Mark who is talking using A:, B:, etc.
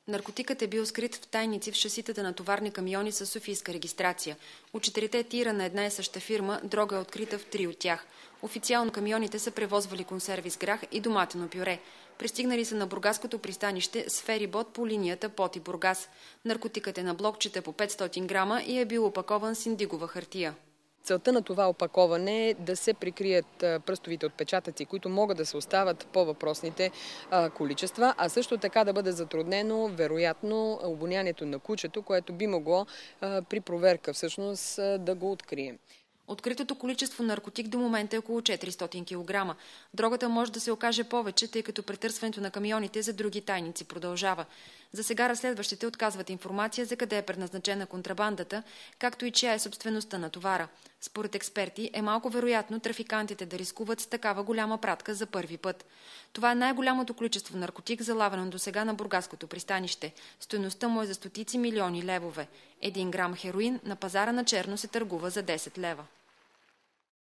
A: Наркотикът е бил скрит в тайници в шаситата на товарни камиони с софийска регистрация. От 4 тира на една и съща фирма дрога е открита в 3 от тях. Официално камионите са превозвали консерви с грах и доматено пюре. Пристигнали са на бургаското пристанище с ферибот по линията Поти Бургас. Наркотикът е на блокчета по 500 грама и е бил опакован с индигова хартия.
B: Целта на това опаковане е да се прикрият пръстовите отпечатъци, които могат да се остават по въпросните количества, а също така да бъде затруднено, вероятно, обонянието на кучето, което би могло при проверка всъщност да го открие.
A: Откритото количество наркотик до момента е около 400 кг. Дрогата може да се окаже повече, тъй като претърсването на камионите за други тайници продължава. За сега разследващите отказват информация за къде е предназначена контрабандата, както и чия е собствеността на товара. Според експерти е малко вероятно трафикантите да рискуват с такава голяма пратка за първи път. Това е най-голямото количество наркотик, залавено досега на бургаското пристанище. Стойността му е за стотици милиони левове. 1 грам хероин на пазара на черно се търгува за 10 лева.